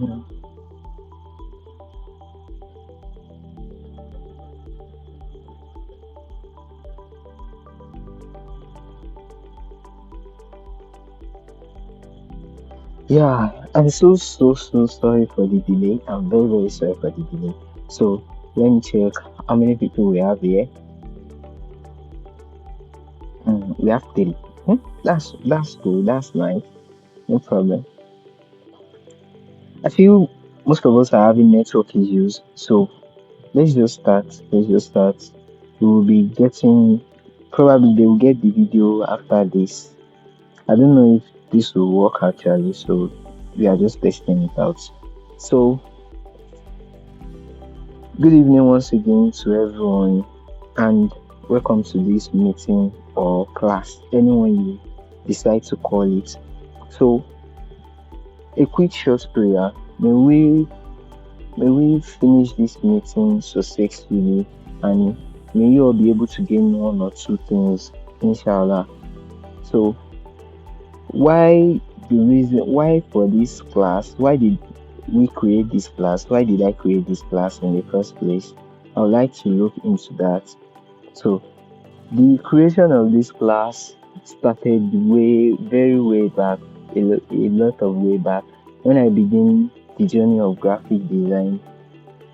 Yeah. Yeah, I'm so sorry for the delay. I'm very sorry for the delay. So let me check how many people we have here. We have three. That's cool. That's nice. No problem. I feel most of us are having network issues. So let's just start. Let's just start. We will be getting, probably they will get the video after this. I don't know if this will work actually. So we are just testing it out. So good evening once again to everyone, and welcome to this meeting or class, anyone you decide to call it. So, a quick short prayer. May we finish this meeting successfully, and may you all be able to gain one or two things, inshallah. So, why for this class? Why did we create this class? Why did I create this class in the first place? I would like to look into that. So, the creation of this class started very way back, a lot of way back, when I began the journey of graphic design.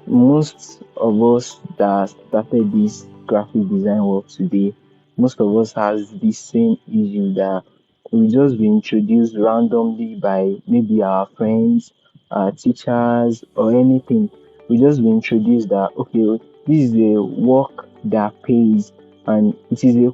Most of us that started this graphic design work today, most of us has the same issue that we just be introduced randomly by maybe our friends, our teachers, or anything. We just be introduced that okay, this is a work that pays, and it is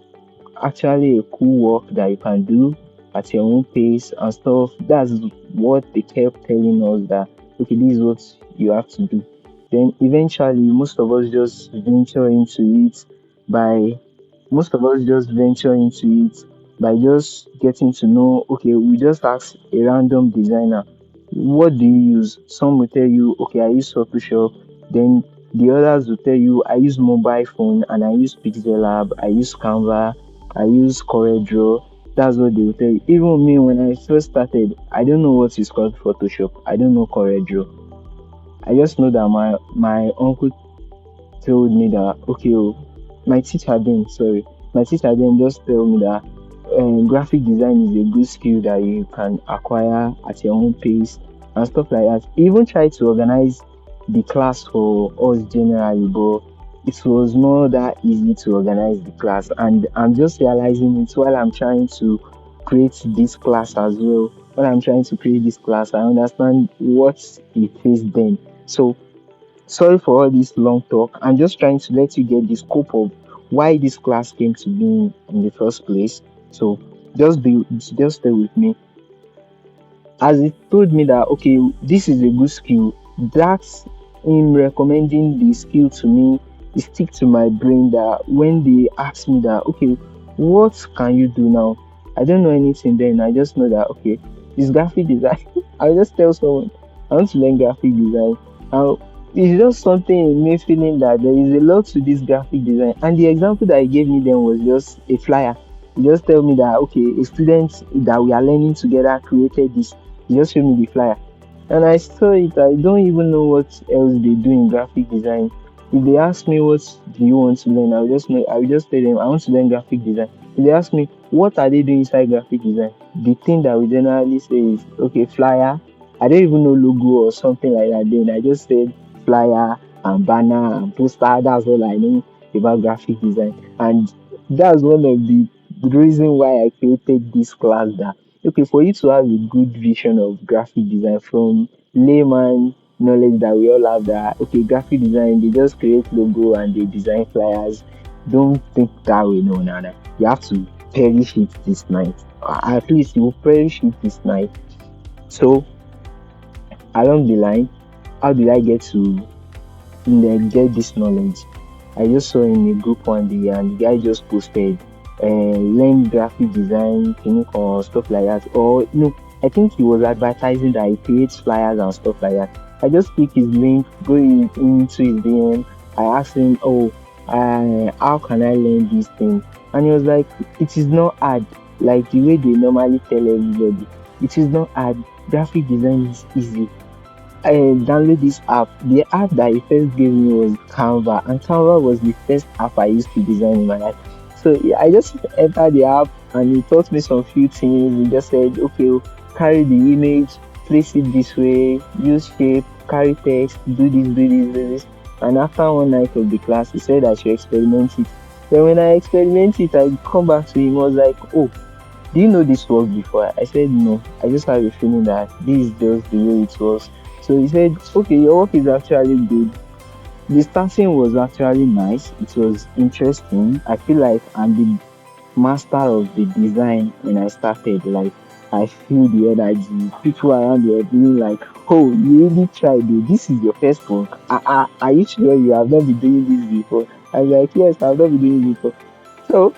actually a cool work that you can do at your own pace and stuff. That's what they kept telling us, that okay, this is what you have to do. Then eventually most of us just venture into it by most of us just venture into it by just getting to know, okay, we just ask a random designer, what do you use? Some will tell you, okay, I use Photoshop. Then the others will tell you, I use mobile phone and I use Pixel Lab, I use Canva, I use CorelDRAW. That's what they will tell you. Even me, when I first started, I don't know what is called Photoshop. I don't know CorelDRAW. I just know that my uncle told me that okay, oh, my teacher then just told me that graphic design is a good skill that you can acquire at your own pace and stuff like that. He even tried to organize the class for us generally, but it was not that easy to organize the class, and I'm just realizing it while I'm trying to create this class as well. While I'm trying to create this class, I understand what it is then. So sorry for all this long talk. I'm just trying to let you get the scope of why this class came to be in the first place. So just stay with me. As it told me that okay, this is a good skill, that's him recommending the skill to me. It stick to my brain that when they ask me that okay, what can you do now? I don't know anything then. I just know that okay, it's graphic design. I just tell someone I want to learn graphic design. And it's just something in me feeling that there is a lot to this graphic design. And the example that he gave me then was just a flyer. He just tell me that okay, a student that we are learning together created this. He just showed me the flyer. And I saw it. I don't even know what else they do in graphic design. If they ask me what do you want to learn, I will just tell them I want to learn graphic design. If they ask me what are they doing inside graphic design, the thing that we generally say is okay, flyer. I don't even know logo or something like that. Then I just said flyer and banner and poster. That's all I know about graphic design. And that's one of the reason why I created this class, that okay, for you to have a good vision of graphic design from layman knowledge that we all have, that okay, graphic design, they just create logo and they design flyers. Don't think that way. No, no, no. You have to perish it this night. At least you will perish it this night. So along the line, how did I get this knowledge? I just saw in a group one day and the guy just posted learn graphic design, or stuff like that. Or no, I think he was advertising that he creates flyers and stuff like that. I just click his link, go into his DM. I asked him, oh, how can I learn this thing? And he was like, it is not hard, like the way they normally tell everybody. It is not hard. Graphic design is easy. download this app. The app that he first gave me was Canva, and Canva was the first app I used to design in my life. So yeah, I just entered the app and he taught me some few things. He just said, okay, carry the image, place it this way, use shape, carry text, do this, do this, do this. And after one night of the class, he said I should experiment it. Then when I experiment it, I come back to him. I was like, oh, do you know this work before? I said no. I just have a feeling that this is just the way it was. So he said, okay, your work is actually good. The starting was actually nice. It was interesting. I feel like I'm the master of the design when I started. Like I feel the energy. People around were being like, "Oh, you really tried it. This is your first work. Are you sure you have not been doing this before?" I was like, "Yes, I've not been doing it before." So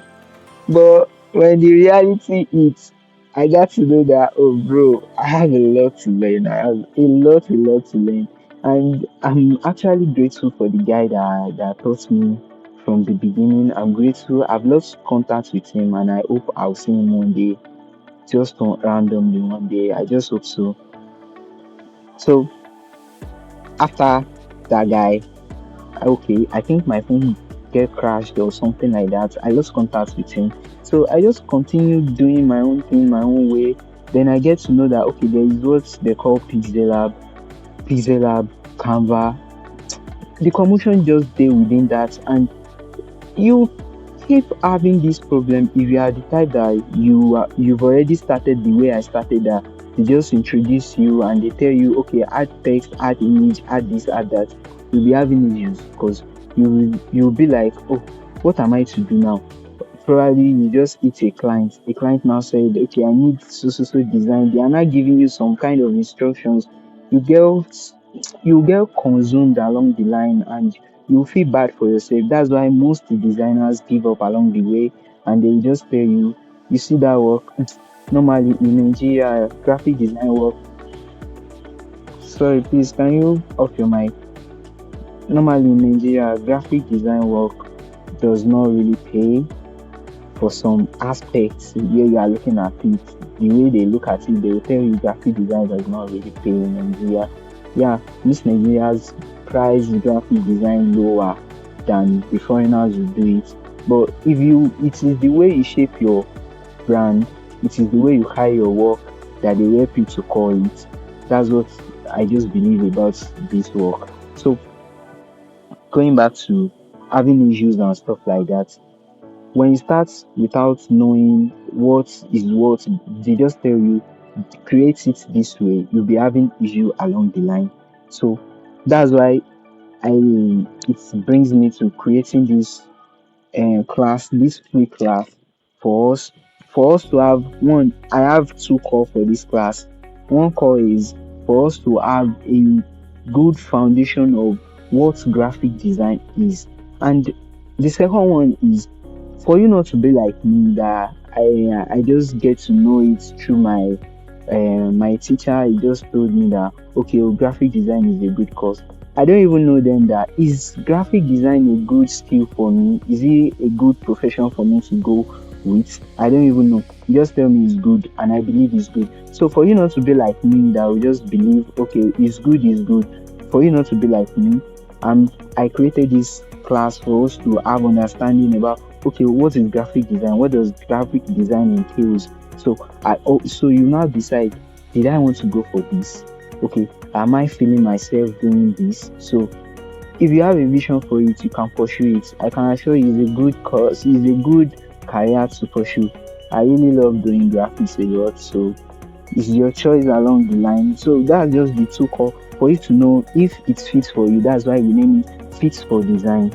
but when the reality hits, I got to know that, oh, bro, I have a lot to learn. I have a lot to learn. And I'm actually grateful for the guy that taught me from the beginning. I'm grateful. I've lost contact with him and I hope I'll see him one day, just randomly one day. I just hope so. So after that guy, okay, I think my phone get crashed or something like that. I lost contact with him. So I just continued doing my own thing, my own way. Then I get to know that okay, there is what they call Pixel Lab, Canva. The commotion just there within that, and you keep having this problem if you are the type that you've already started the way I started, that they just introduce you and they tell you okay, add text, add image, add this, add that. You'll be having issues because you'll be like, oh, what am I to do now? Probably you just hit a client now said, okay, I need so design. They are not giving you some kind of instructions. You get you get consumed along the line and you feel bad for yourself. That's why most designers give up along the way and they will just tell you, you see that work. Normally in Nigeria, graphic design work. Sorry, please, can you off your mic? Normally in Nigeria, graphic design work does not really pay for some aspects where you are looking at it. The way they look at it, they will tell you graphic design does not really pay in Nigeria. Yeah, Miss Nigeria's price graphic design lower than the foreigners will do it. But if you, it is the way you shape your brand, it is the way you hire your work that they help you to call it. That's what I just believe about this work. So going back to having issues and stuff like that, when you start without knowing what is what, they just tell you create it this way, you'll be having issue along the line. So that's why I it brings me to creating this class, this free class for us to have one. I have two core for this class. One core is for us to have a good foundation of what graphic design is, and the second one is for you not to be like me that I just get to know it through my teacher. He just told me that okay, well, graphic design is a good course. I don't even know then that is graphic design a good skill for me? Is it a good profession for me to go with? I don't even know. You just tell me it's good and I believe it's good. So for you not to be like me that will just believe okay, it's good, it's good. For you not to be like me, I created this class for us to have understanding about okay, what is graphic design? What does graphic design entails? So you now decide, did I want to go for this? Okay, am I feeling myself doing this? So if you have a vision for it, you can pursue it. I can assure you it's a good course, it's a good career to pursue. I really love doing graphics a lot, so it's your choice along the line. So that's just the two core for you to know if it fits for you. That's why we name it fits for design.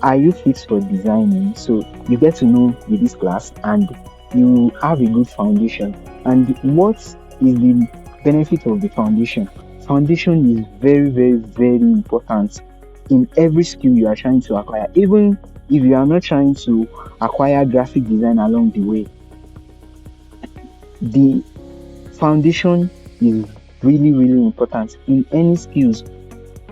Are you fit for designing? So you get to know with this class and you have a good foundation. And what is the benefit of the foundation? Foundation is very, very, very important in every skill you are trying to acquire. Even if you are not trying to acquire graphic design along the way, the foundation is really, really important in any skills,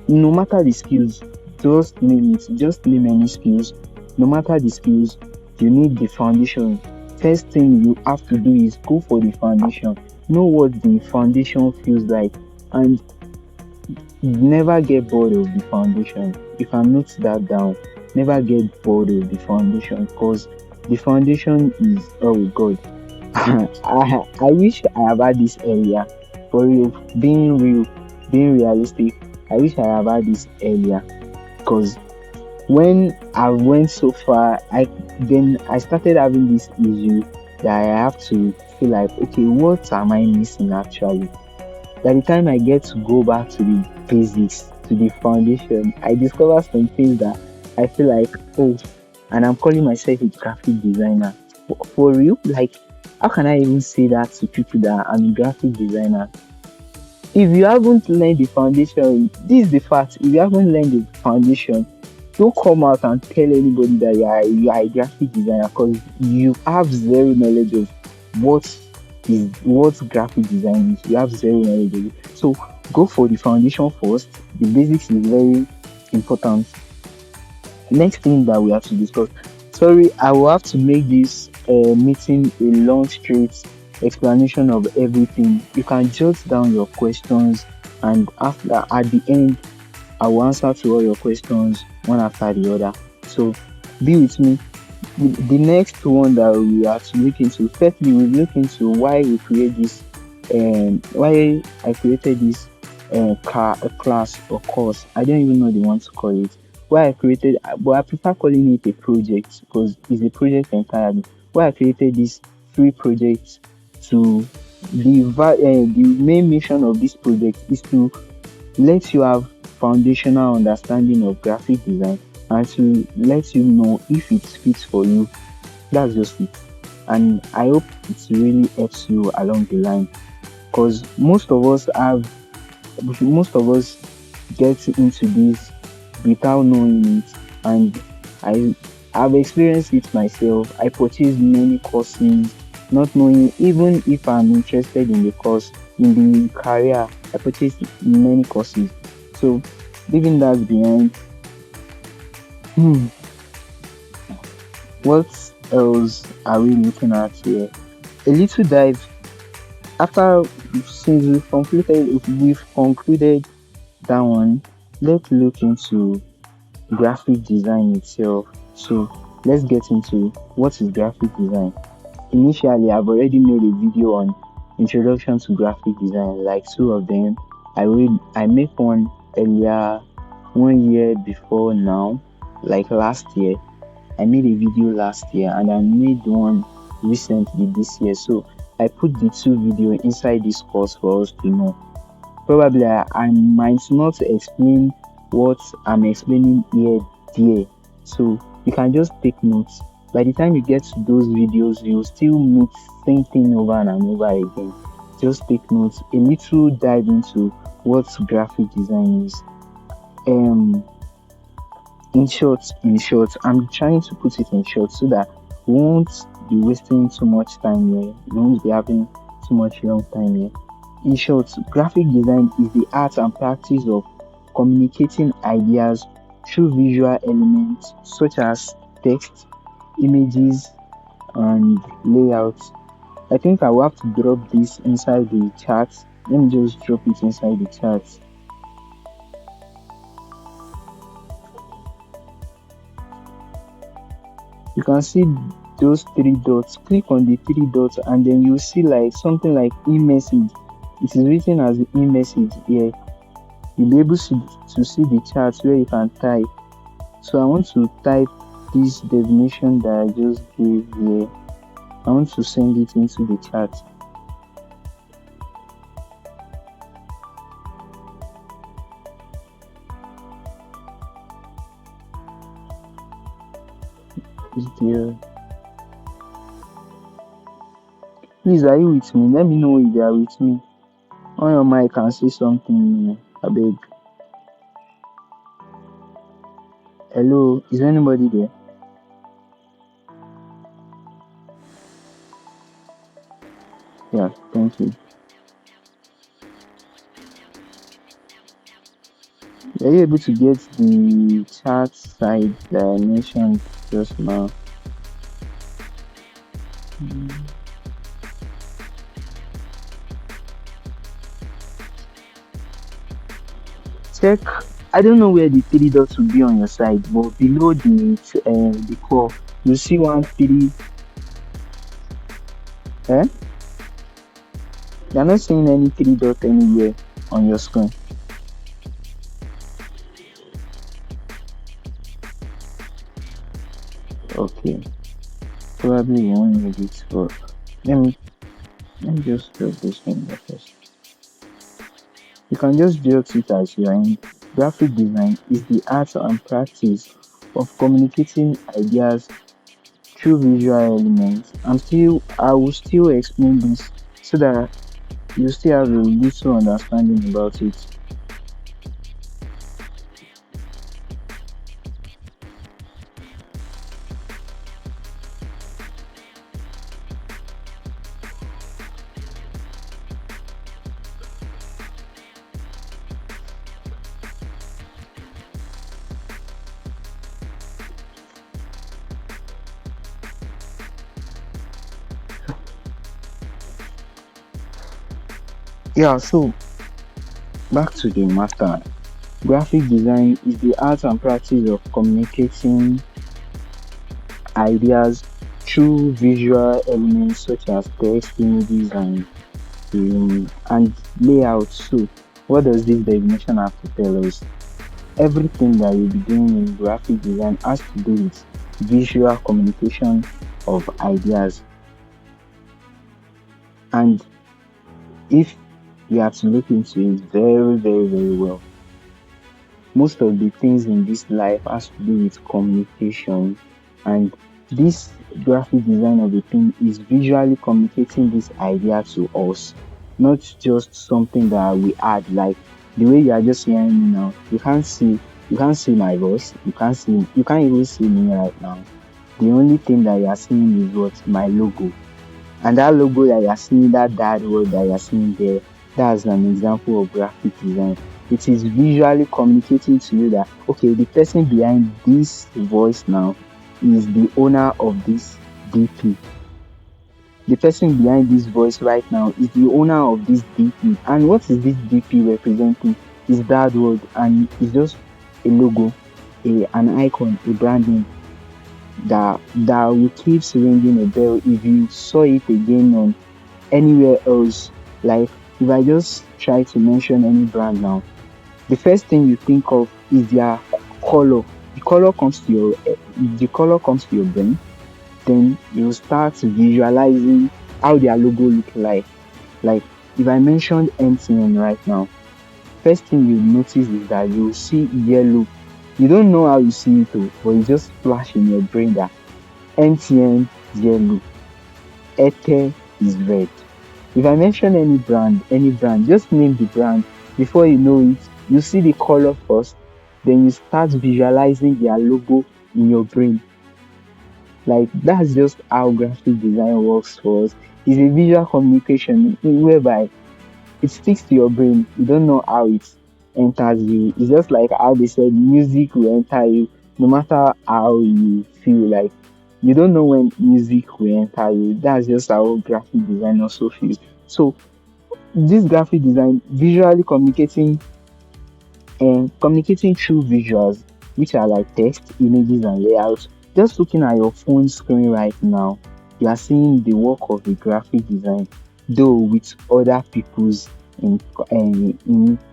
no matter the skills. Just name it, just name any skills. No matter the skills, you need the foundation. First thing you have to do is go for the foundation. Know what the foundation feels like, and never get bored of the foundation. You can note that down. Never get bored of the foundation, because the foundation is, oh god. I wish I have had this earlier. For real, being realistic, I wish I have had this earlier, because when I went so far, I started having this issue that I have to feel like, okay, what am I missing actually? By the time I get to go back to the basics, to the foundation, I discover some things that I feel like, oh, and I'm calling myself a graphic designer. For real? Like, how can I even say that to people that I'm a graphic designer? If you haven't learned the foundation, this is the fact. If you haven't learned the foundation, don't come out and tell anybody that you are a graphic designer, because you have zero knowledge of what what graphic design is. You have zero knowledge of it. So go for the foundation first. The basics is very important. Next thing that we have to discuss. Sorry, I will have to make this meeting a long, straight explanation of everything. You can jot down your questions, and after at the end, I will answer to all your questions one after the other. So be with me. The next one that we have to look into, firstly, we look into why we create this, why I created this class or course. I don't even know the one to call it. Why I created, but I prefer calling it a project, because it's a project entirely. Why I created this free project to the main mission of this project is to let you have foundational understanding of graphic design, and to let you know if it fits for you. That's just it. And I hope it really helps you along the line, because most of us get into this without knowing it. And I've experienced it myself. I purchased many courses not knowing even if I'm interested in the course, in the career. I purchased many courses. So leaving that behind, hmm, what else are we looking at here? A little dive. After, since we've concluded that one, let's look into graphic design itself. So let's get into what is graphic design. Initially, I've already made a video on introduction to graphic design, like two of them. I made one earlier, 1 year before now, like last year. I made a video last year, and I made one recently this year. So I put the two videos inside this course for us to know. Probably I might not explain what I'm explaining here there. So you can just take notes. By the time you get to those videos, you'll still meet same thing over and over again. Just take notes. A little dive into what graphic design is. Um in short, I'm trying to put it in short so that we won't be wasting too much time here. We won't be having too much long time here. In short, graphic design is the art and practice of communicating ideas through visual elements such as text, images, and layouts. I think I will have to drop this inside the chat. Let me just drop it inside the chat. You can see those three dots. Click on the three dots, and then you see like something like e-message. It is written as the e-message here. You'll be able to see the charts where you can type. So I want to type this definition that I just gave here. I want to send it into the chat. Is there? Please, are you with me? Let me know if you are with me. On your mic and say something. I beg. Hello, is anybody there? Yeah, thank you. Are you able to get the chat side that I mentioned just now? check. I don't know where the three dots will be on your side, but below the core, you see one three. Eh? You're not seeing any three dot anywhere on your screen. Okay, probably you won't need it, but let me let me just drop this thing there first. You can just jot it as you are in. Graphic design is the art and practice of communicating ideas through visual elements. I will still explain this so that you still have a little understanding about it. Yeah, so back to the master. Graphic design is the art and practice of communicating ideas through visual elements such as text, images, and layout. So, what does this definition have to tell us? Everything that you'll be doing in graphic design has to do with visual communication of ideas. And if you have to look into it very, very, very well, most of the things in this life has to do with communication, and this graphic design of the thing is visually communicating this idea to us, not just something that we add. Like the way you are just hearing me now, you can't see my voice, you can't even see me right now. The only thing that you are seeing is what? My logo. And that logo that you're seeing, that word that you're seeing there, that's an example of graphic design. It is visually communicating to you that, okay, the person behind this voice now is the owner of this DP. The person behind this voice right now is the owner of this DP. And what is this DP representing? Is that word, and it's just a logo, an icon, a branding that will keep ringing a bell if you saw it again on anywhere else. Like if I just try to mention any brand now, the first thing you think of is their color. The color comes to your brain. Then you start visualizing how their logo look like. Like if I mentioned MTN right now, first thing you notice is that you see yellow. You don't know how you see it, but it just flash in your brain that MTN yellow, Airtel is red. If I mention any brand, just name the brand. Before you know it, you see the color first, then you start visualizing their logo in your brain. Like that's just how graphic design works for us. It's a visual communication whereby it sticks to your brain. You don't know how it enters you. It's just like how they said music will enter you no matter how you feel. Like you don't know when music will enter you. That's just how graphic design also feels. So this graphic design visually communicating and communicating through visuals, which are like text, images, and layouts. Just looking at your phone screen right now, you are seeing the work of a graphic design, though with other people's in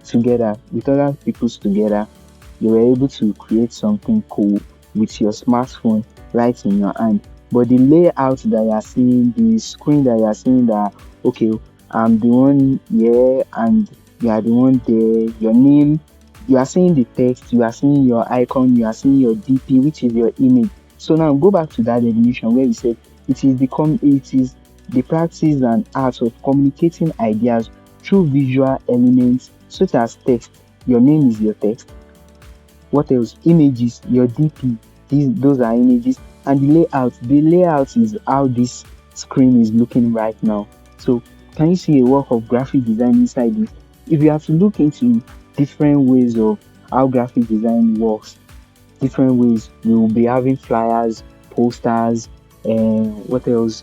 together, with other people's together, you were able to create something cool with your smartphone right in your hand. But the layout that you are seeing, the screen that you are seeing, that okay, I'm the one here and you are the one there, your name, you are seeing the text, you are seeing your icon, you are seeing your DP, which is your image. So now go back to that definition where we said it is the practice and art of communicating ideas through visual elements such as text. Your name is your text. What else? Images, your DP. Those are images. And the layout. The layout is how this screen is looking right now. So can you see a work of graphic design inside this? If you have to look into different ways of how graphic design works, different ways, we will be having flyers, posters, and what else?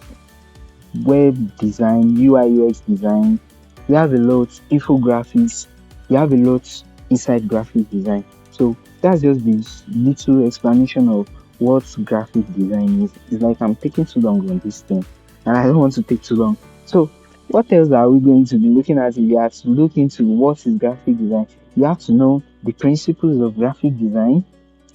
Web design, UI UX design. We have a lot infographics. We have a lot inside graphic design. So that's just this little explanation of what graphic design is. It's like I'm taking too long on this thing, and I don't want to take too long. So what else are we going to be looking at? If you have to look into what is graphic design, you have to know the principles of graphic design,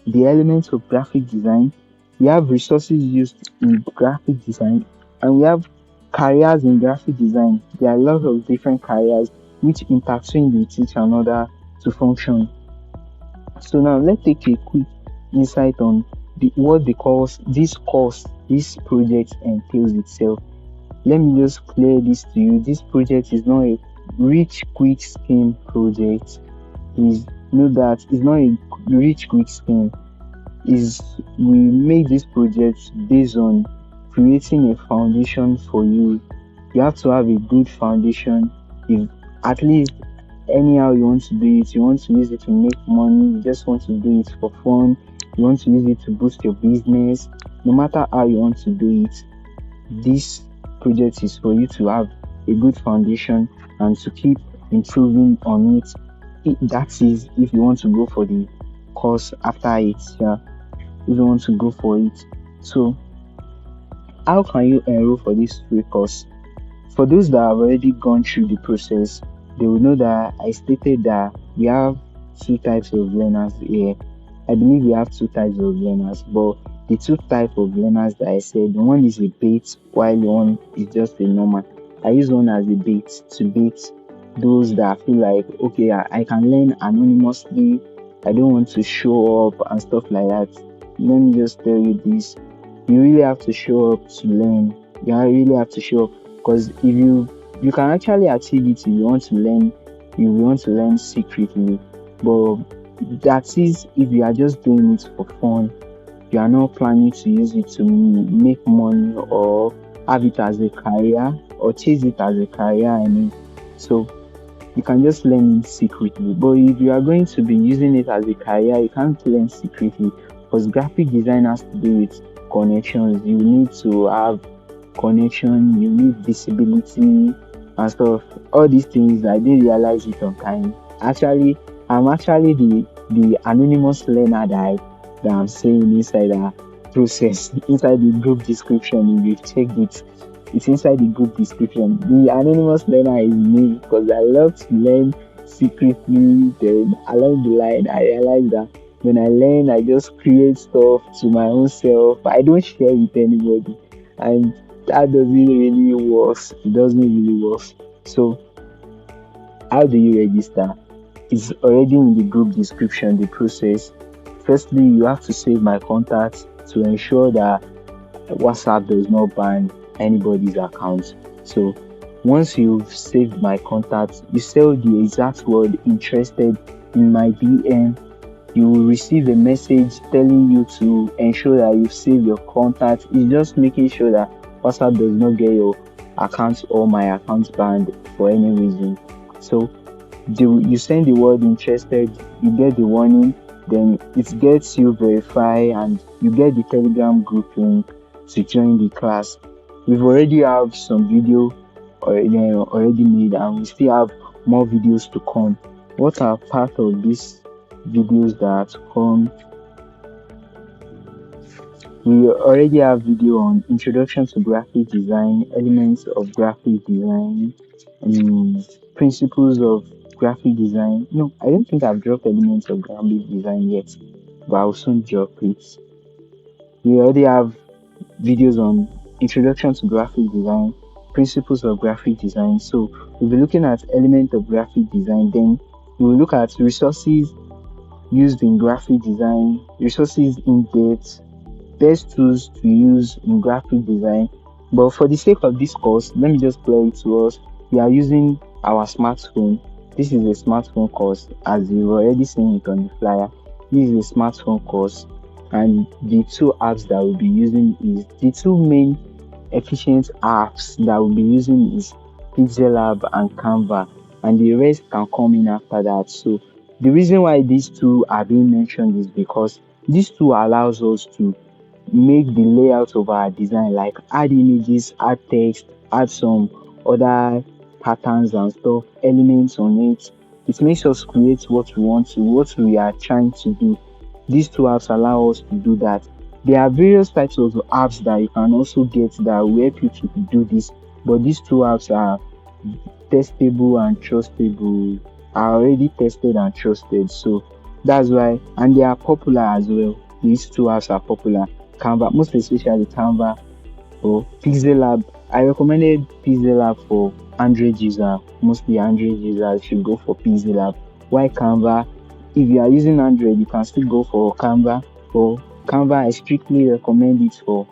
the elements of graphic design. We have resources used in graphic design, and we have careers in graphic design. There are a lot of different careers which intertwine with each another to function. So now let's take a quick insight on what the this project entails itself. Let me just clear this to you. This project is not a rich quick scheme project. Is know that it's not a rich quick scheme. Is we make this project based on creating a foundation for you. You have to have a good foundation. If at least anyhow you want to do it, you want to use it to make money, you just want to do it for fun, you want to use it to boost your business, no matter how you want to do it, this project is for you to have a good foundation and to keep improving on it. That is if you want to go for the course after it. Yeah, if you want to go for it. So how can you enroll for this free course? For those that have already gone through the process, they will know that I stated that we have two types of learners here. I believe we have two types of learners, but the two type of learners that I said, one is a bait, while one is just a normal. I use one as a bait to bait those that feel like, okay, I can learn anonymously. I don't want to show up and stuff like that. Let me just tell you this: you really have to show up to learn. You really have to show up, because if you can actually achieve it if you want to learn, you want to learn secretly. But that is if you are just doing it for fun. You are not planning to use it to make money or have it as a career or chase it as a career. I mean, so you can just learn it secretly. But if you are going to be using it as a career, you can't learn secretly, because graphic design has to do with connections. You need to have connection, you need visibility and stuff. All these things I didn't realize it on time. Actually, I'm actually the anonymous learner that I'm saying inside the process, inside the group description. If you check it, it's inside the group description. The anonymous learner is me, because I love to learn secretly. Then along the line, I realized that when I learn, I just create stuff to my own self. I don't share with anybody, and that doesn't really work. It doesn't really work. So, how do you register? It's already in the group description. The process. Firstly, you have to save my contacts to ensure that WhatsApp does not ban anybody's account. So once you've saved my contact, you say the exact word interested in my DM. You will receive a message telling you to ensure that you've saved your contact. It's just making sure that WhatsApp does not get your account or my account banned for any reason. So you send the word interested, you get the warning, then it gets you verified and you get the Telegram group link to join the class. We've already have some video already made, and we still have more videos to come. What are part of these videos that come? We already have video on introduction to graphic design, elements of graphic design, principles of graphic design. No, I don't think I've dropped elements of graphic design yet, but I'll soon drop it. We already have videos on introduction to graphic design, principles of graphic design. So we'll be looking at element of graphic design. Then we'll look at resources used in graphic design, resources in depth, best tools to use in graphic design. But for the sake of this course, let me just clear it to us. We are using our smartphone. This is a smartphone course, as you've already seen it on the flyer. This is a smartphone course, and the two apps that we'll be using is the two main efficient apps that we'll be using is Pixel Lab and Canva, and the rest can come in after that. So the reason why these two are being mentioned is because these two allows us to make the layout of our design, like add images, add text, add some other patterns and stuff, elements on it. it makes us create what we want to, what we are trying to do. These two apps allow us to do that. There are various types of apps that you can also get that will help you to do this, but these two apps are testable and trustable, are already tested and trusted. So that's why, and they are popular as well. These two apps are popular. Canva, most especially Canva or Pixel Lab. I recommended Pixel Lab for Android user. Mostly Android users should go for Pixel Lab. Why Canva? If you are using Android, you can still go for Canva. For Canva, I strictly recommend it for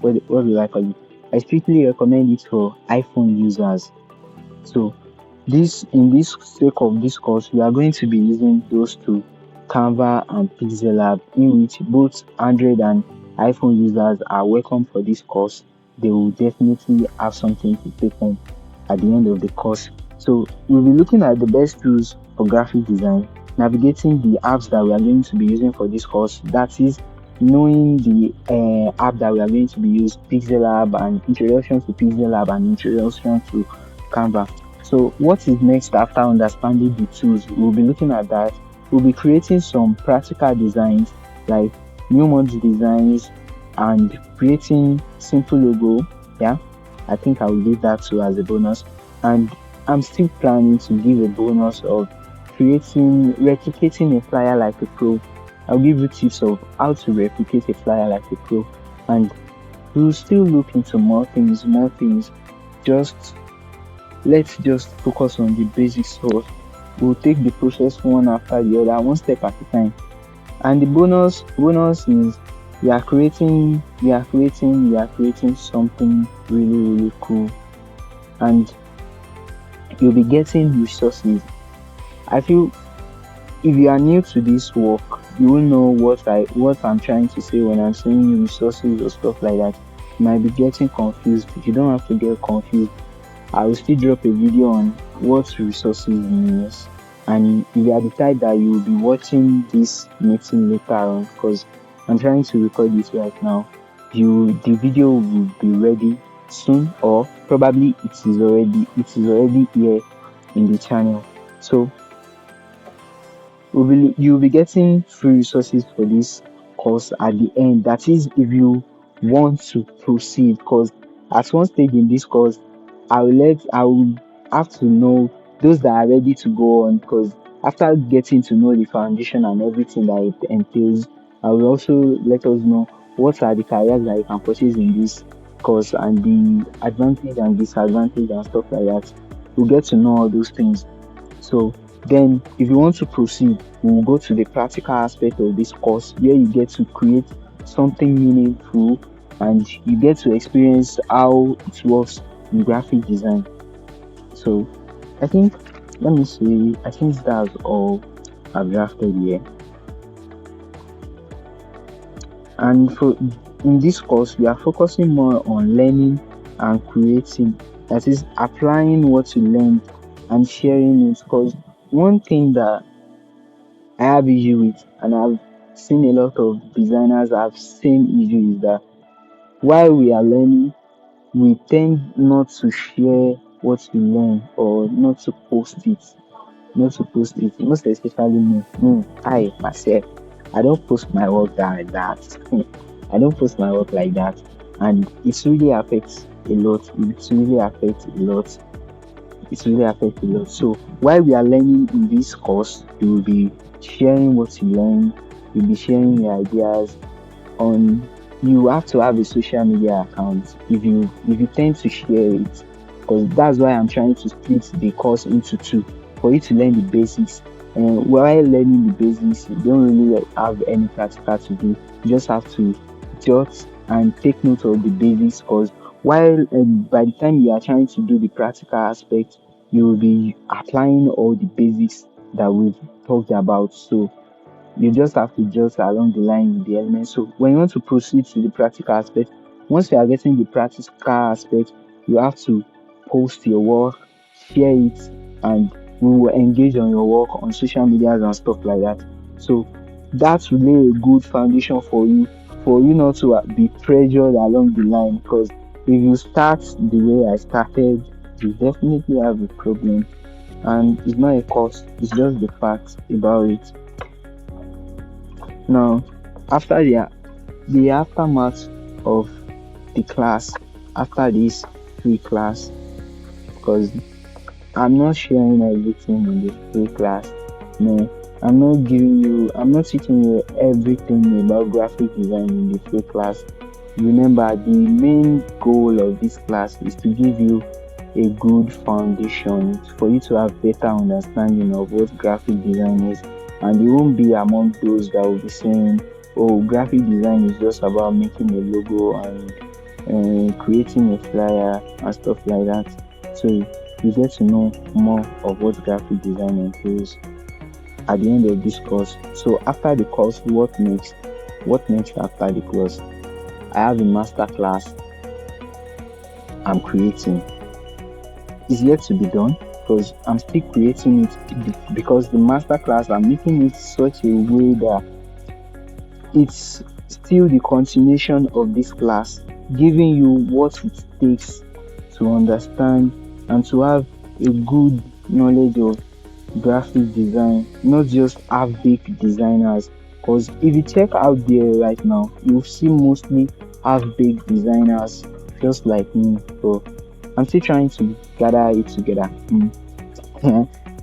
what do I call it? I strictly recommend it for iPhone users. So this, in this sake of this course, we are going to be using those two, Canva and Pixel Lab, in which both Android and iPhone users are welcome for this course. They will definitely have something to take home at the end of the course. So we'll be looking at the best tools for graphic design, navigating the apps that we are going to be using for this course. That is, knowing the app that we are going to be using, Pixel Lab, and introduction to Pixel Lab and introduction to Canva. So what is next after understanding the tools? We'll be looking at that. We'll be creating some practical designs like new model designs and creating simple logo. Yeah, I think I will leave that too as a bonus. And I'm still planning to give a bonus of replicating a flyer like a pro. I'll give you tips of how to replicate a flyer like a pro, and we'll still look into more things. Just let's just focus on the basics first. We'll take the process one after the other, one step at a time. And the bonus is we are creating something really cool, and you'll be getting resources. I feel if you are new to this work, you will know what I'm trying to say when I'm saying resources or stuff like that. You might be getting confused. You don't have to get confused. I will still drop a video on what resources means, and if you are the type that you will be watching this meeting later on, because I'm trying to record this right now, the video will be ready soon, or probably it is already here in the channel. So you'll be getting free resources for this course at the end. That is, if you want to proceed, because at one stage in this course, I will have to know those that are ready to go on, because after getting to know the foundation and everything that it entails, I will also let us know what are the careers that you can purchase in this course and the advantage and disadvantage and stuff like that. We'll get to know all those things. So then, if you want to proceed, we'll go to the practical aspect of this course where you get to create something meaningful and you get to experience how it works in graphic design. So I think, let me see, I think that's all I've drafted here. And in this course, we are focusing more on learning and creating, that is, applying what you learned and sharing it. Because one thing that I have issue with, and I've seen a lot of designers have same issue, is that while we are learning, we tend not to share what we learn, or not to post it. Most especially me. I myself, I don't post my work like that. I don't post my work like that, and it really affects a lot. So while we are learning in this course, you will be sharing what you learn. You'll be sharing your ideas. You have to have a social media account if you tend to share it, because that's why I'm trying to split the course into two, for you to learn the basics. And while learning the basics, you don't really have any practical to do. You just have to jot and take note of the basics, because while by the time you are trying to do the practical aspect, you will be applying all the basics that we've talked about. So you just have to just along the line with the elements. So when you want to proceed to the practical aspect, once you are getting the practical aspect, you have to post your work, share it, and we will engage on your work on social medias and stuff like that. So that's really a good foundation for you not to be pressured along the line, because if you start the way I started, you definitely have a problem. and it's not a cost, it's just the fact about it. Now, after the aftermath of the class, after this free class, because I'm not sharing everything in the free class. No, I'm not teaching you everything about graphic design in the free class. Remember, the main goal of this class is to give you a good foundation for you to have better understanding of what graphic design is. And you won't be among those that will be saying, oh, graphic design is just about making a logo and creating a flyer and stuff like that. So you get to know more of what graphic design entails at the end of this course. So after the course, what next? What next after the course? I have a master class I'm creating. It's yet to be done because I'm still creating it because the master class I'm making it such a way that it's still the continuation of this class, giving you what it takes to understand and to have a good knowledge of graphic design, not just half-baked designers. Because if you check out there right now, you'll see mostly half-baked designers just like me. So I'm still trying to gather it together.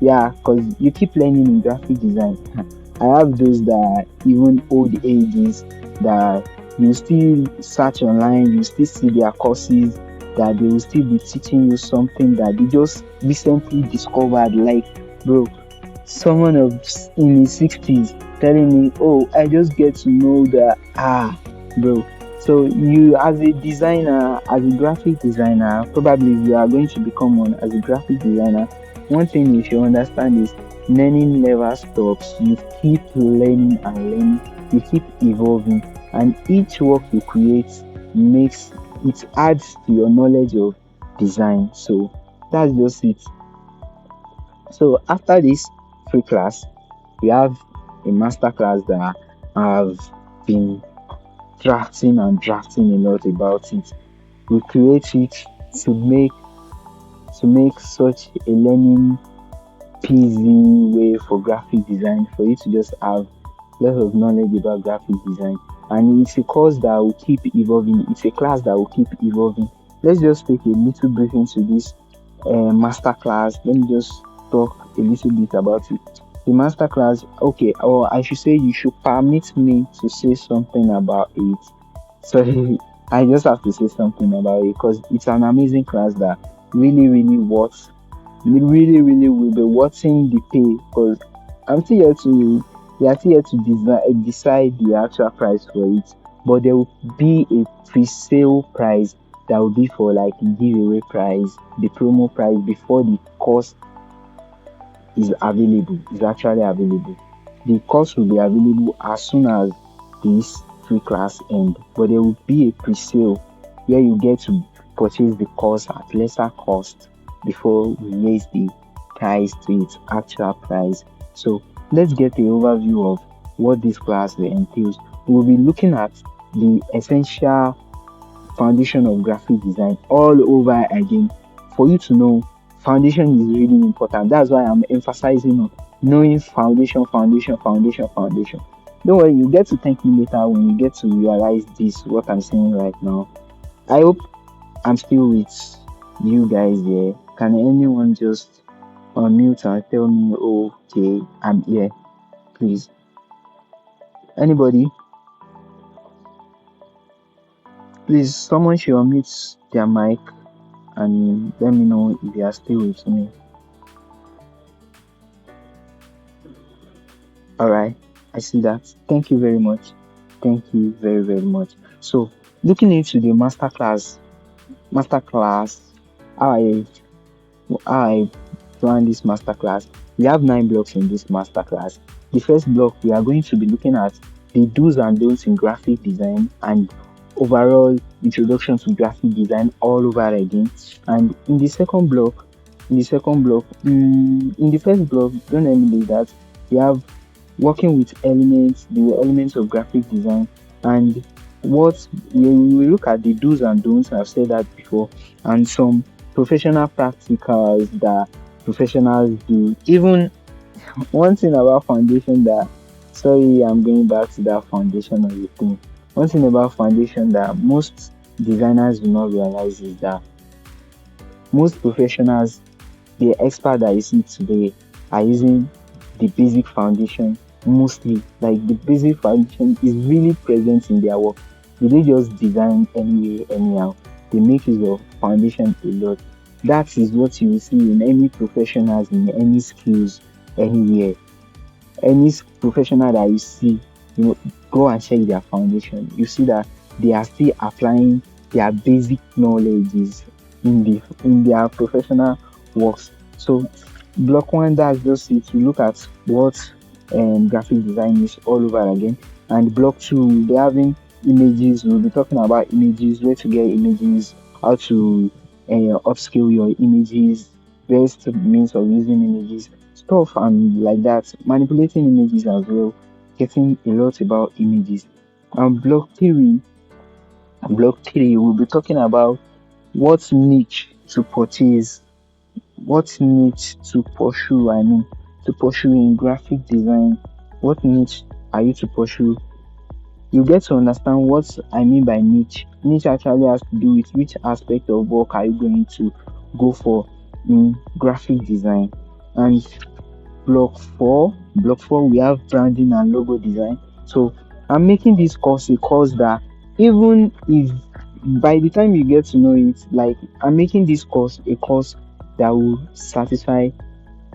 Yeah, because you keep learning in graphic design. I have those that even old ages that you still search online, you still see their courses, that they will still be teaching you something that they just recently discovered. Like, bro, someone of in his 60s telling me, oh, I just get to know that, bro. So you, as a designer, as a graphic designer, probably you are going to become one as a graphic designer. One thing you should understand is learning never stops. You keep learning and learning, you keep evolving, and each work you create makes it adds to your knowledge of design. So that's just it. So after this free class, we have a master class that I've been drafting and drafting a lot about it. We create it to make such a learning peasy way for graphic design, for you to just have lots of knowledge about graphic design. And it's a course that will keep evolving. It's a class that will keep evolving. Let's just take a little brief into this master class. Let me just talk a little bit about it. The master class, okay, or I should say, you should permit me to say something about it. Sorry, I just have to say something about it because it's an amazing class that really worth, really will be worthing the pay. Because I'm still here to, we are still here to decide the actual price for it, but there will be a pre-sale price that will be for like giveaway price, the promo price before the course is available, is actually available. The course will be available as soon as this free class end, but there will be a pre-sale where you get to purchase the course at lesser cost before we raise the price to its actual price. So let's get the overview of what this class entails. We'll be looking at the essential foundation of graphic design all over again. For you to know, foundation is really important. That's why I'm emphasizing on knowing foundation. Don't worry, you get to thank me later when you get to realize this, what I'm saying right now. I hope I'm still with you guys here. Can anyone just unmute and tell me, okay, I'm here, please? Anybody? Please, someone should unmute their mic and let me know if you are still with me. All right, I see that. Thank you very much. Thank you very much. So, looking into the masterclass, how I plan this masterclass. We have 9 blocks in this masterclass. The first block, we are going to be looking at the do's and don'ts in graphic design and overall introduction to graphic design all over again. And in the second block, in the first block, don't let me do that. We have working with the elements of graphic design, and what we look at the do's and don'ts. I've said that before, and some professional practicals that professionals do. Even one thing about foundation that, sorry, I'm going back to that foundation of the thing. One thing about foundation that most designers do not realize is that most professionals, the expert that you see today, are using the basic foundation mostly. Like the basic foundation is really present in their work. They don't just design anyway, anyhow. They make use of foundation a lot. That is what you will see in any professionals, in any skills, anywhere. Any professional that you see, go and check their foundation. You see that they are still applying their basic knowledges in their professional works. So block one, that's just it. You look at what graphic design is all over again. And block two, they're having images. We'll be talking about images, where to get images, how to upscale your images, best means of using images, stuff and like that. Manipulating images as well, getting a lot about images. And block three, we'll be talking about what niche to purchase, what niche to pursue. I mean, to pursue in graphic design. What niche are you to pursue? You get to understand what I mean by niche. Niche actually has to do with which aspect of work are you going to go for in graphic design. And block four, we have branding and logo design. So I'm making this course a course that, even if by the time you get to know it, like, I'm making this course a course that will satisfy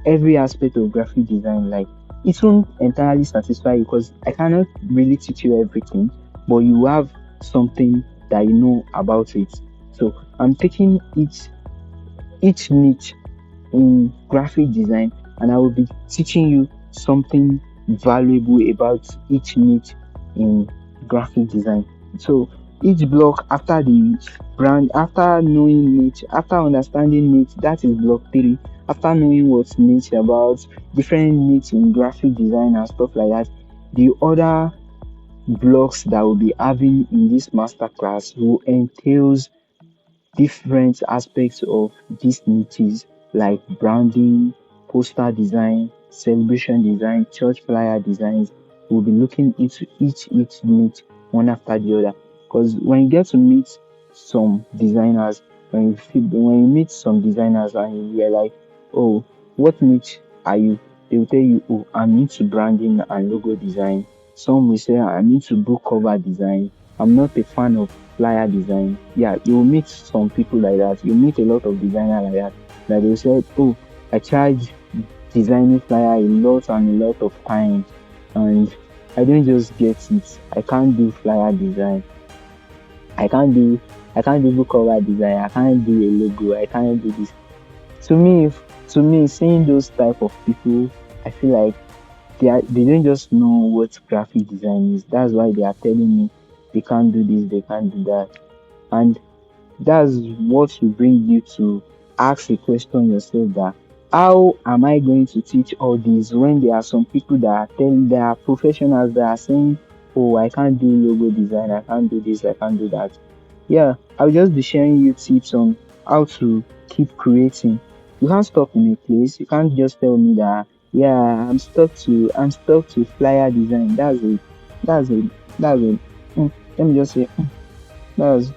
every aspect of graphic design. Like, it won't entirely satisfy you because I cannot really teach you everything, but you have something that you know about it. So I'm taking each niche in graphic design, and I will be teaching you something valuable about each niche in graphic design. So each block, after the brand, after knowing niche, after understanding niche, that is block three. After knowing what's niche about, different niche in graphic design and stuff like that, the other blocks that we'll be having in this masterclass will entails different aspects of these niches, like branding, poster design, celebration design, church flyer designs. We'll be looking into each niche one after the other. Because when you get to meet some designers, when you meet some designers and you're like, oh, what niche are you? They will tell you, oh, I'm into branding and logo design. Some will say, I'm into book cover design. I'm not a fan of flyer design. Yeah, you'll meet some people like that. You meet a lot of designers like that. That they say, oh, I charge designing flyer a lot and a lot of times, and I don't just get it. I can't do flyer design. I can't do book cover design. I can't do a logo. I can't do this. To me, seeing those type of people, I feel like they don't just know what graphic design is. That's why they are telling me they can't do this, they can't do that. And that's what will bring you to ask a question yourself, that how am I going to teach all this when there are some people that are telling, there are professionals that are saying, oh, I can't do logo design, I can't do this, I can't do that. Yeah, I'll just be sharing you tips on how to keep creating. You can't stop in a place. You can't just tell me that, yeah, I'm stuck to flyer design. That's it. Let me just say, that's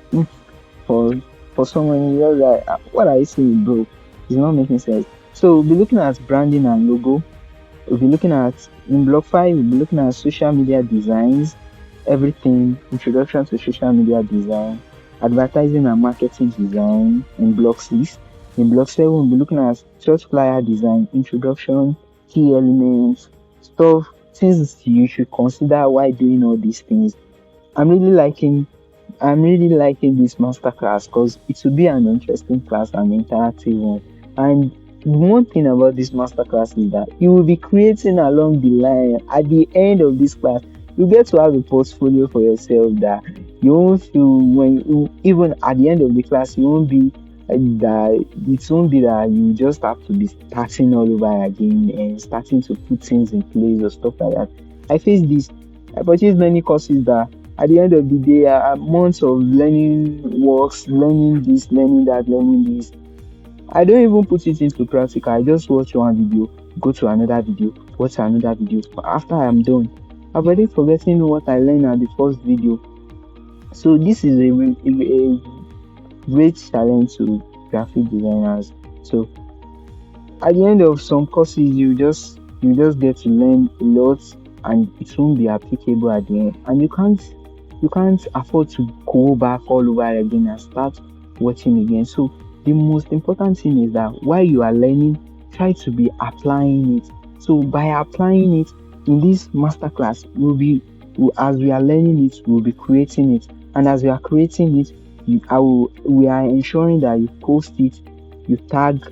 for someone you're like, what are you saying, bro? It's not making sense. So we'll be looking at branding and logo. We'll be looking at, in block 5, we'll be looking at social media designs, everything, introduction to social media design, advertising and marketing design in block 6. In block 7, we'll be looking at church flyer design, introduction, key elements, stuff, things you should consider while doing all these things. I'm really liking this masterclass because it will be an interesting class, an interactive one. And one thing about this masterclass is that you will be creating along the line. At the end of this class, you get to have a portfolio for yourself that you won't feel, even at the end of the class, you won't be that it won't be that you just have to be starting all over again and starting to put things in place or stuff like that. I face this. I purchased many courses that at the end of the day are months of learning works, learning this, learning that, learning this. I don't even put it into practical. I just watch one video, go to another video, watch another video. After I'm done, I've already forgotten what I learned at the first video. So this is a great challenge to graphic designers. So at the end of some courses, you just get to learn a lot, and it won't be applicable at the end. And you can't afford to go back all over again and start watching again. So the most important thing is that while you are learning, try to be applying it. So by applying it in this masterclass, as we are learning it, we'll be creating it. And as we are creating it, we are ensuring that you post it, you tag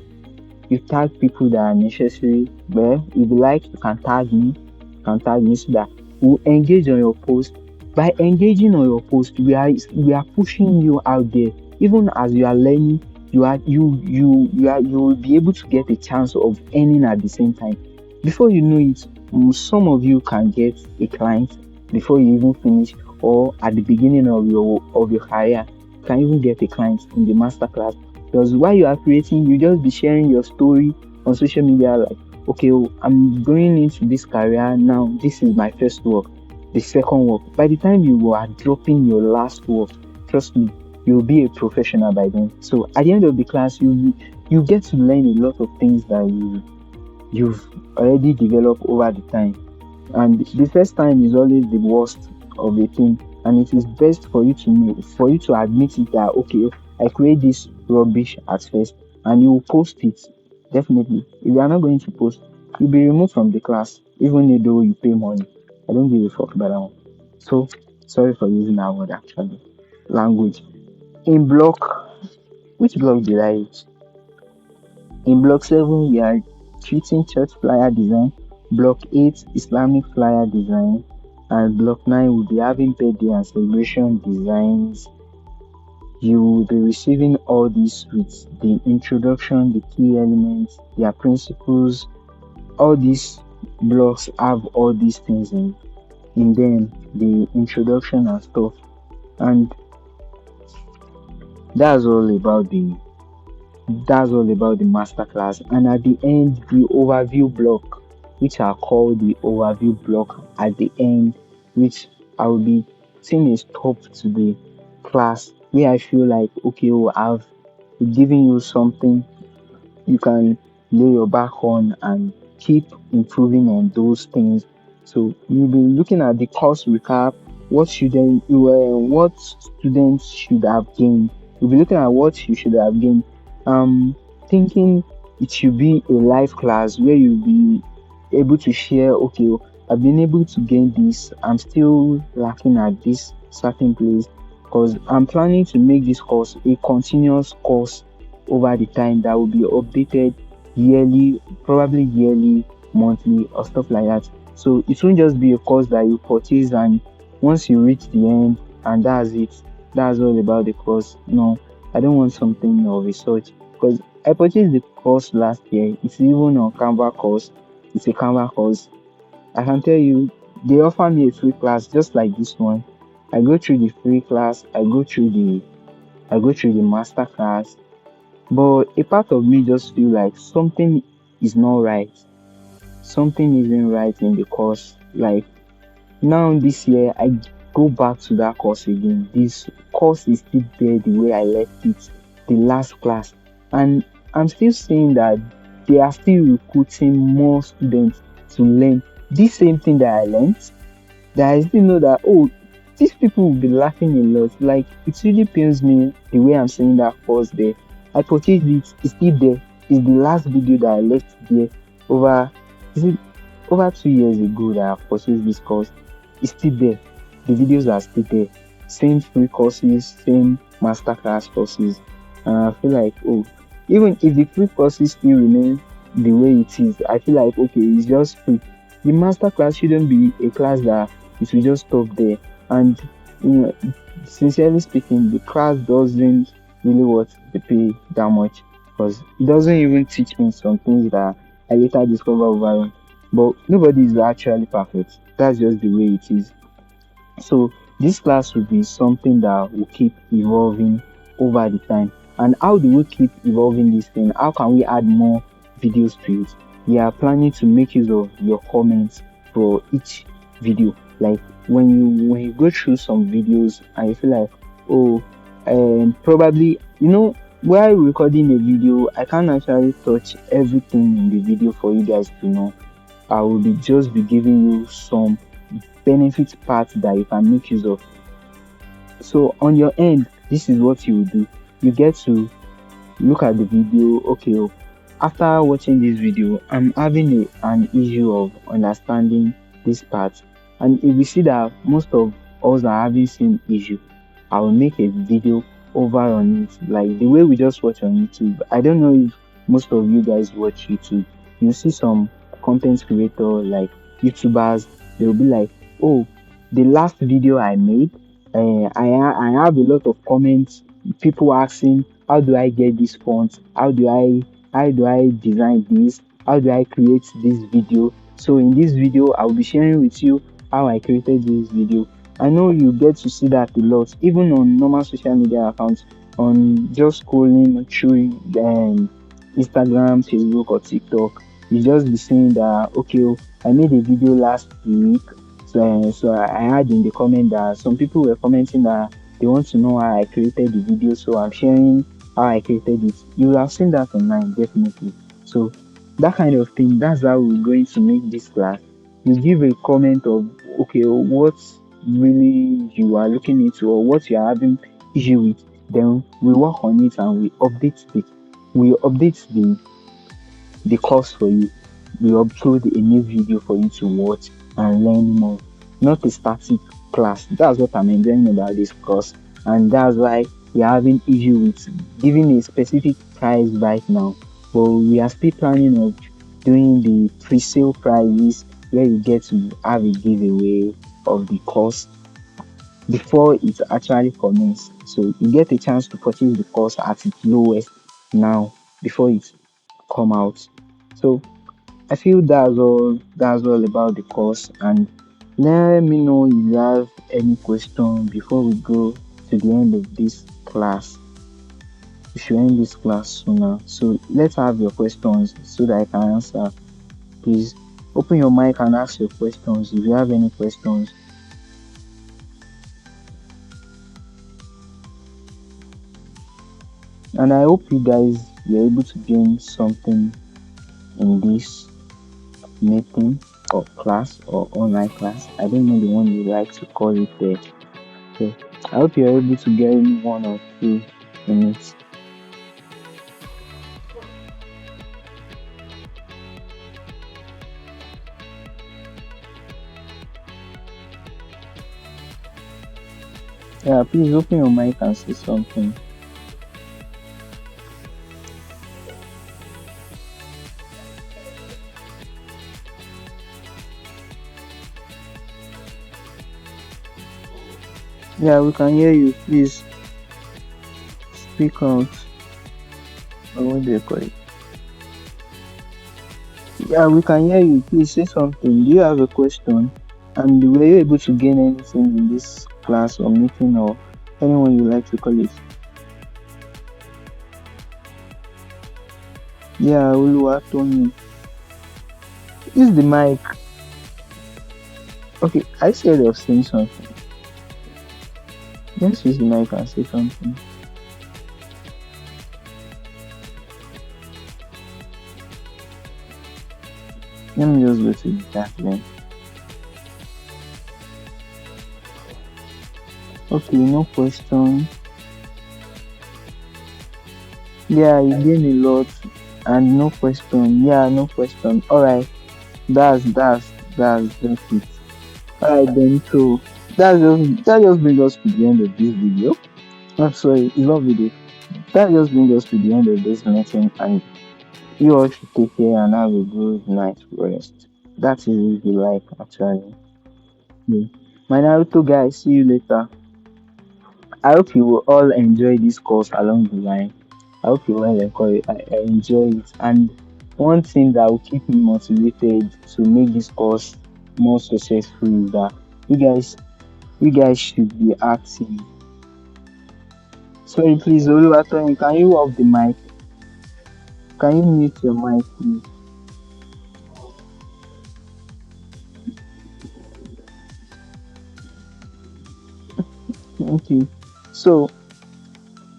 people that are necessary. Well, if you like, you can tag me so that we'll engage on your post. By engaging on your post, we are pushing you out there. Even as you are learning, you will be able to get a chance of earning at the same time. Before you know it, some of you can get a client before you even finish, or at the beginning of your career, you can even get a client in the masterclass. Because while you are creating, you just be sharing your story on social media, like, okay, oh, I'm going into this career now. This is my first work, the second work. By the time you are dropping your last work, trust me, you'll be a professional by then. So at the end of the class, you get to learn a lot of things that you've already developed over the time. And the first time is always the worst of a thing, and it is best for you to know, for you to admit it, that okay, I create this rubbish at first, and you will post it. Definitely, if you are not going to post, you'll be removed from the class, even though you pay money. I don't give a fuck about that one. So sorry for using that word, actually. Language. In block, which block did I use? In block 7, we are treating church flyer design. Block 8, Islamic flyer design. And block 9 will be having birthday and celebration designs. You will be receiving all this with the introduction, the key elements, their principles. All these blocks have all these things in them, the introduction and stuff. And that's all about the masterclass. And at the end, the overview block, which are called the overview block at the end, which I will be saying is top to the class, where I feel like, okay, oh, I've given you something you can lay your back on and keep improving on those things. So you'll be looking at the course recap, what students should have gained. You'll be looking at what you should have gained. Thinking it should be a live class where you'll be able to share, okay, I've been able to gain this, I'm still lacking at this certain place, because I'm planning to make this course a continuous course over the time that will be updated yearly, probably yearly, monthly, or stuff like that. So it won't just be a course that you purchase and once you reach the end and that's it, that's all about the course. No, I don't want something of a such, because I purchased the course last year. It's even on Canva course. It's a Canva course. I can tell you, they offer me a free class just like this one. I go through the free class, I go through the master class, but a part of me just feel like something is not right. Something isn't right in the course. Like now this year, I go back to that course again. This course is still there the way I left it, the last class, and I'm still saying that they are still recruiting more students to learn this same thing that I learned. That I still know that, oh, these people will be laughing a lot. Like, it really pains me the way I'm saying that course there. I purchased it, it's still there. It's the last video that I left there is it over 2 years ago that I purchased this course. It's still there. The videos are still there. Same free courses, same masterclass courses. And I feel like, oh, even if the free courses still remain the way it is, I feel like, okay, it's just free. The masterclass shouldn't be a class that it will just stop there. And sincerely speaking, the class doesn't really worth the pay that much, because it doesn't even teach me some things that I later discover over. But nobody is actually perfect. That's just the way it is. So this class will be something that will keep evolving over the time. And how do we keep evolving this thing? How can we add more videos to it? We are planning to make use of your comments for each video. Like when you go through some videos and you feel like, oh, probably, while recording a video, I can't actually touch everything in the video for you guys to know. I will just be giving you some benefit parts that you can make use of. So on your end, this is what you will do. You get to look at the video. Okay, after watching this video, I'm having an issue of understanding this part, and if we see that most of us are having same issue, I will make a video over on it, like the way we just watch on YouTube. I don't know if most of you guys watch YouTube. You see some content creator like YouTubers, they'll be like, oh, the last video I made, I have a lot of comments, people asking, how do I get this font? How do I design this? How do I create this video? So in this video, I'll be sharing with you how I created this video. I know you get to see that a lot, even on normal social media accounts, on just scrolling through Instagram, Facebook, or TikTok. You just be saying that, okay, I made a video last week. So I had in the comment that some people were commenting that they want to know how I created the video, so I'm sharing how I created it. You will have seen that online, definitely. So that kind of thing, that's how we're going to make this class. You give a comment of, okay, what really you are looking into or what you are having issue with, then we work on it and we update the course for you. We upload a new video for you to watch and learn more, not a static class. That's what I'm enjoying about this course, and that's why we're having issue with giving a specific price right now. But we are still planning of doing the pre-sale prices where you get to have a giveaway of the course before it actually commences. So you get a chance to purchase the course at its lowest now before it come out. So I feel that's all about the course, and let me know if you have any question before we go to the end of this class. We should end this class sooner. So let's have your questions so that I can answer. Please open your mic and ask your questions if you have any questions. And I hope you guys were able to gain something in this meeting or class or online class. I don't know the one you like to call it there. So I hope you're able to get one or two minutes. Yeah, please open your mic and say something. Yeah, we can hear you. Please speak out. Or what do you call it? Yeah, we can hear you. Please say something. Do you have a question? And were you able to gain anything in this class or meeting or anyone you like to call it? Yeah, Uluwa told me. Use the mic. Okay, I said of saying something. Just use the mic and say something. Let me just go to that then. Okay, no question. Yeah, you gain a lot and no question. Yeah, no question. Alright, that's just it. Alright then, so that just brings us to the end of this video. I'm sorry, it's not video. That just brings us to the end of this meeting, and you all should take care and have a good night's rest. That is if you like, actually. Yeah. My Naruto guys, see you later. I hope you will all enjoy this course along the line. I hope you will enjoy it. And one thing that will keep me motivated to make this course more successful is that you guys should be active. Sorry, please, Oluwatoyin, can you off the mic? Can you mute your mic, please? Thank you. So,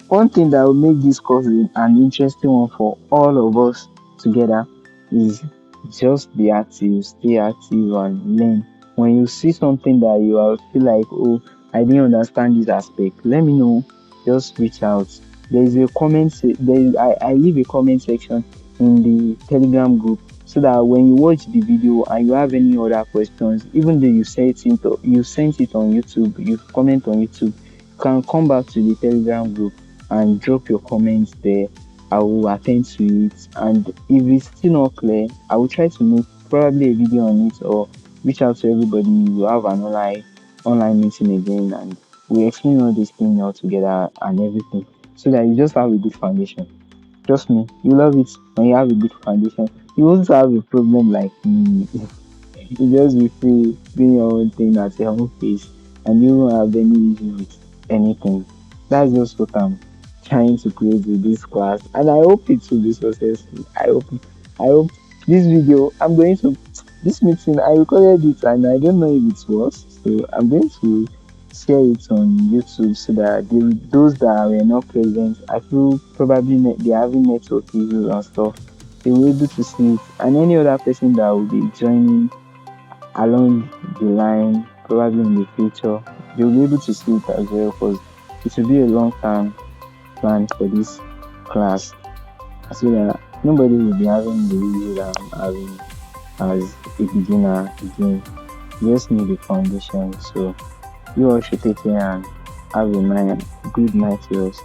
one thing that will make this course an interesting one for all of us together is just be active, stay active, and learn. When you see something that you are feel like, oh, I didn't understand this aspect, let me know. Just reach out. There is a I leave a comment section in the Telegram group so that when you watch the video and you have any other questions, even though you sent it on YouTube, you comment on YouTube, you can come back to the Telegram group and drop your comments there. I will attend to it. And if it's still not clear, I will try to make probably a video on it or reach out to everybody. We'll have an online meeting again and we explain all these things all together and everything so that you just have a good foundation. Trust me, you love it when you have a good foundation. You won't have a problem like me. You just be free doing your own thing at your own pace and you won't have any issue with anything. That's just what I'm trying to create with this class and I hope it will be successful. I hope this video I'm going to this meeting I recorded it and I don't know if it works. So I'm going to share it on YouTube so that those that were not present, I feel probably they're having network issues and stuff. They will be able to see it and any other person that will be joining along the line, probably in the future, they'll be able to see it as well because it will be a long term plan for this class so that nobody will be having the issue that I'm having as a beginner again. You just need the foundation. So you all should take care and have a good night, yours.